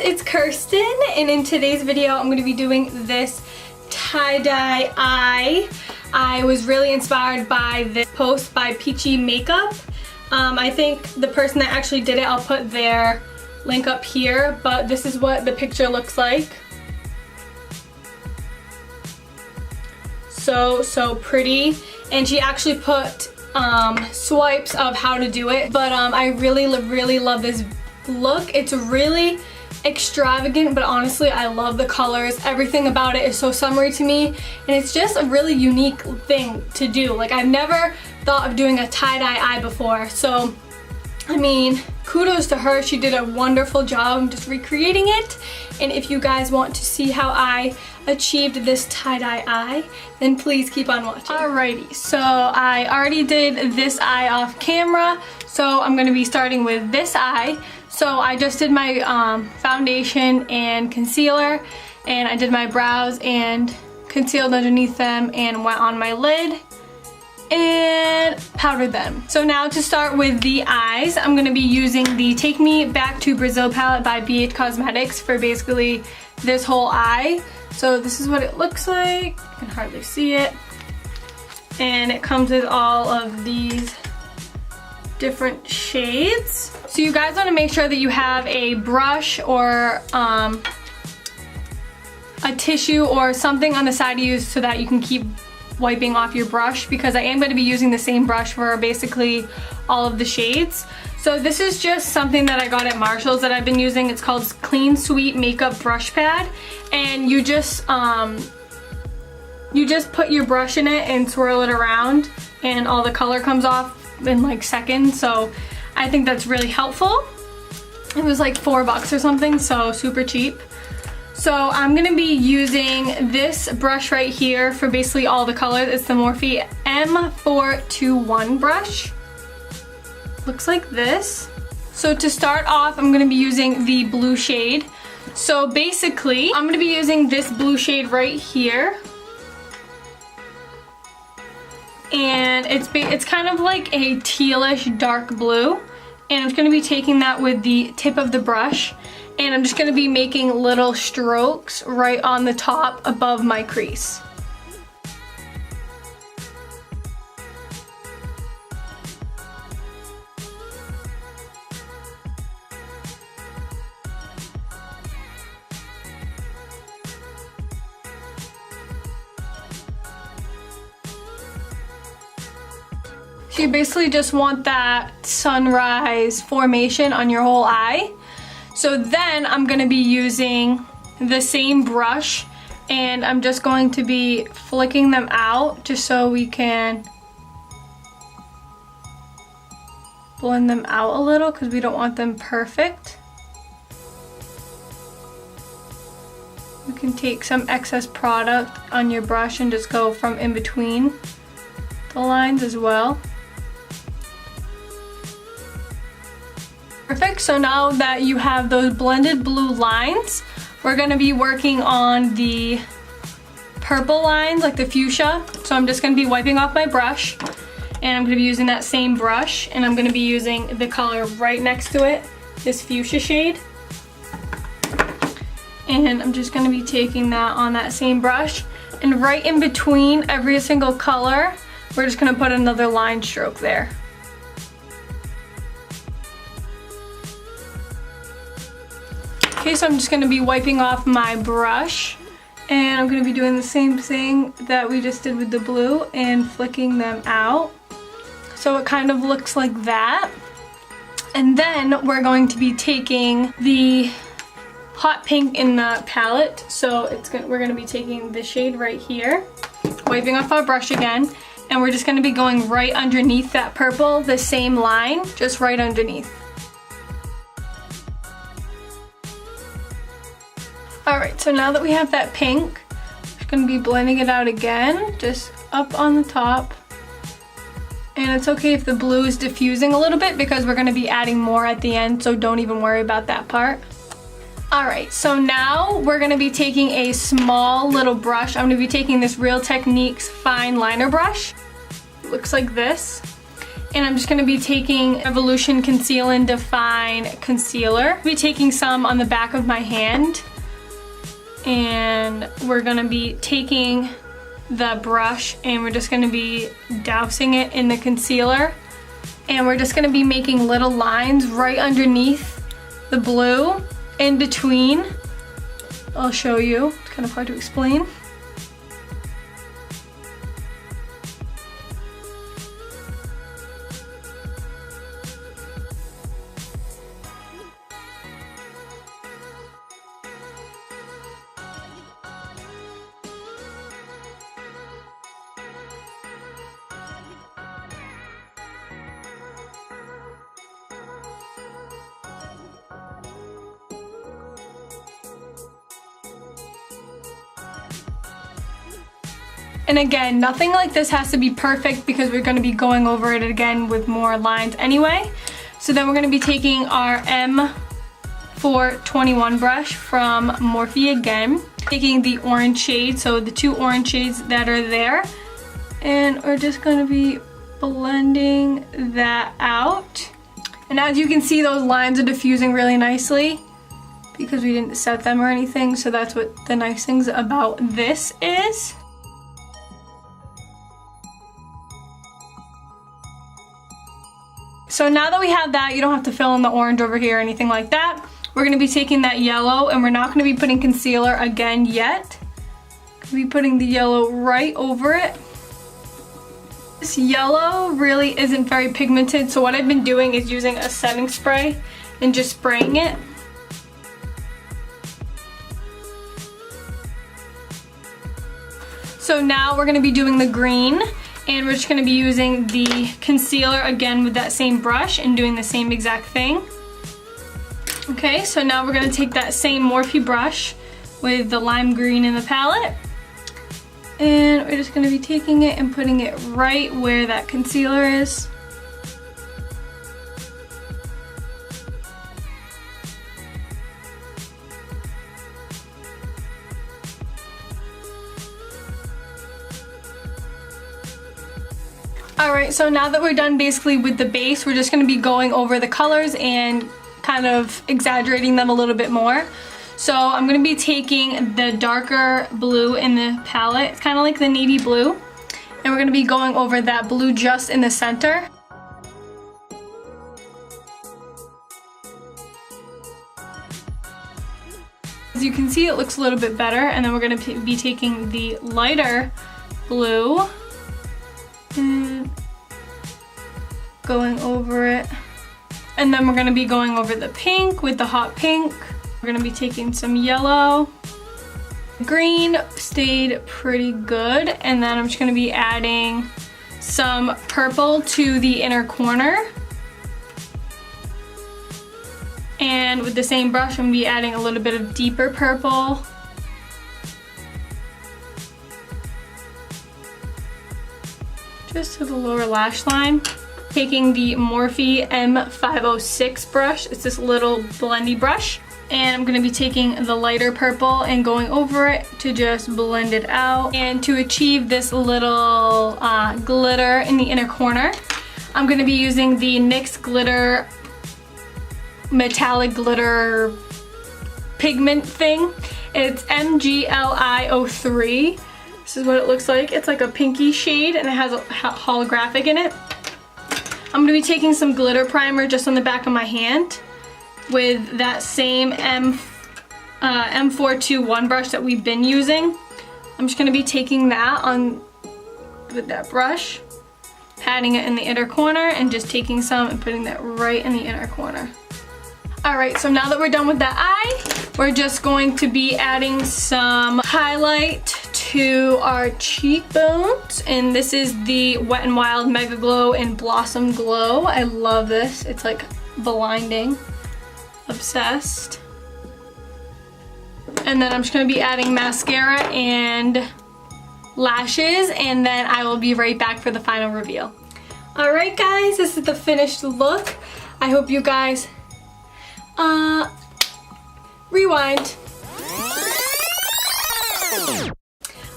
it's Kirsten, and in today's video I'm going to be doing this tie-dye eye. I was really inspired by this post by Peachy Makeup. I think the person that actually did it, I'll put their link up here, but this is what the picture looks like. So pretty, and she actually put swipes of how to do it, but I really love this look. It's really extravagant, but honestly I love the colors. Everything about it is so summery to me, and it's just a really unique thing to do. Like, I've never thought of doing a tie-dye eye before, so I mean, kudos to her. She did a wonderful job just recreating it. And if you guys want to see how I achieved this tie-dye eye, then please keep on watching. Alrighty, so I already did this eye off camera, so I'm going to be starting with this eye. So I just did my foundation and concealer, and I did my brows and concealed underneath them and went on my lid and powdered them. So now to start with the eyes, I'm going to be using the Take Me Back to Brazil palette by BH Cosmetics for basically this whole eye. So this is what it looks like. You can hardly see it. And it comes with all of these different shades. So you guys want to make sure that you have a brush or a tissue or something on the side to use so that you can keep wiping off your brush, because I am going to be using the same brush for basically all of the shades. So this is just something that I got at Marshall's that I've been using. It's called Clean Sweet Makeup Brush Pad, and you just put your brush in it and swirl it around, and all the color comes off in like seconds. So I think that's really helpful. It was like $4 or something, so super cheap. So I'm going to be using this brush right here for basically all the colors. It's the Morphe M421 brush. Looks like this. So to start off, I'm going to be using the blue shade. So basically, I'm going to be using this blue shade right here. And it's kind of like a tealish dark blue. And I'm just going to be taking that with the tip of the brush. And I'm just going to be making little strokes right on the top above my crease. So you basically just want that sunrise formation on your whole eye. So then I'm going to be using the same brush, and I'm just going to be flicking them out just so we can blend them out a little, because we don't want them perfect. You can take some excess product on your brush and just go from in between the lines as well. Perfect. So now that you have those blended blue lines, we're going to be working on the purple lines, like the fuchsia. So I'm just going to be wiping off my brush, and I'm going to be using that same brush, and I'm going to be using the color right next to it, this fuchsia shade. And I'm just going to be taking that on that same brush, and right in between every single color, we're just going to put another line stroke there. Okay, so I'm just going to be wiping off my brush, and I'm going to be doing the same thing that we just did with the blue and flicking them out. So it kind of looks like that. And then we're going to be taking the hot pink in the palette. So we're going to be taking the shade right here, wiping off our brush again, and we're just going to be going right underneath that purple, the same line, just right underneath. Alright, so now that we have that pink, I'm just going to be blending it out again, just up on the top. And it's okay if the blue is diffusing a little bit, because we're going to be adding more at the end, so don't even worry about that part. Alright, so now we're going to be taking a small little brush. I'm going to be taking this Real Techniques fine liner brush. It looks like this. And I'm just going to be taking Evolution Conceal and Define Concealer. I'll be taking some on the back of my hand. And we're going to be taking the brush and we're just going to be dousing it in the concealer. And we're just going to be making little lines right underneath the blue, in between. I'll show you. It's kind of hard to explain. And again, nothing like this has to be perfect because we're going to be going over it again with more lines anyway. So then we're going to be taking our M421 brush from Morphe again, taking the orange shade, so the two orange shades that are there, and we're just going to be blending that out. And as you can see, those lines are diffusing really nicely because we didn't set them or anything, so that's what the nice things about this is. So now that we have that, you don't have to fill in the orange over here or anything like that. We're going to be taking that yellow, and we're not going to be putting concealer again yet. We'll be putting the yellow right over it. This yellow really isn't very pigmented, so what I've been doing is using a setting spray and just spraying it. So now we're going to be doing the green. And we're just going to be using the concealer again with that same brush and doing the same exact thing. Okay, so now we're going to take that same Morphe brush with the lime green in the palette. And we're just going to be taking it and putting it right where that concealer is. Alright, so now that we're done basically with the base, we're just going to be going over the colors and kind of exaggerating them a little bit more. So I'm going to be taking the darker blue in the palette. It's kind of like the navy blue. And we're going to be going over that blue just in the center. As you can see, it looks a little bit better. And then we're going to be taking the lighter blue and going over it. And then we're going to be going over the pink with the hot pink. We're going to be taking some yellow. Green stayed pretty good. And then I'm just going to be adding some purple to the inner corner. And with the same brush, I'm going to be adding a little bit of deeper purple. Just to the lower lash line. Taking the Morphe M506 brush. It's this little blendy brush. And I'm going to be taking the lighter purple and going over it to just blend it out. And to achieve this little glitter in the inner corner, I'm going to be using the NYX Glitter Metallic Glitter Pigment thing. It's MGLI03. This is what it looks like. It's like a pinky shade and it has a holographic in it. I'm going to be taking some glitter primer just on the back of my hand with that same M421 brush that we've been using. I'm just going to be taking that on with that brush, patting it in the inner corner, and just taking some and putting that right in the inner corner. Alright, so now that we're done with that eye, we're just going to be adding some highlight to our cheekbones. And this is the Wet n Wild Mega Glow and Blossom Glow. I love this. It's like blinding. Obsessed. And then I'm just going to be adding mascara and lashes, and then I will be right back for the final reveal. Alright guys, this is the finished look. I hope you guys rewind.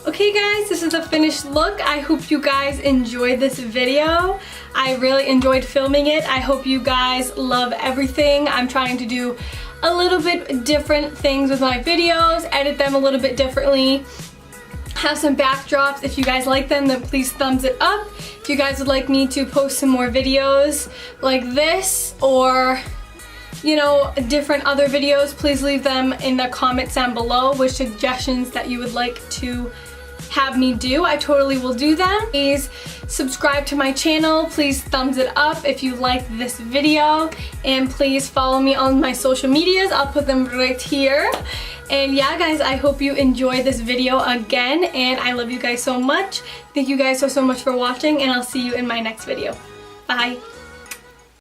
Okay Okay guys, this is the finished look. I hope you guys enjoyed this video. I really enjoyed filming it. I hope you guys love everything. I'm trying to do a little bit different things with my videos, edit them a little bit differently, have some backdrops. If you guys like them, then please thumbs it up. If you guys would like me to post some more videos like this, or you know, different other videos, please leave them in the comments down below with suggestions that you would like to have me do. I totally will do them. Please subscribe to my channel. Please thumbs it up if you liked this video, and please follow me on my social medias. I'll put them right here. And yeah guys, I hope you enjoyed this video again, and I love you guys so much. Thank you guys so much for watching, and I'll see you in my next video. Bye.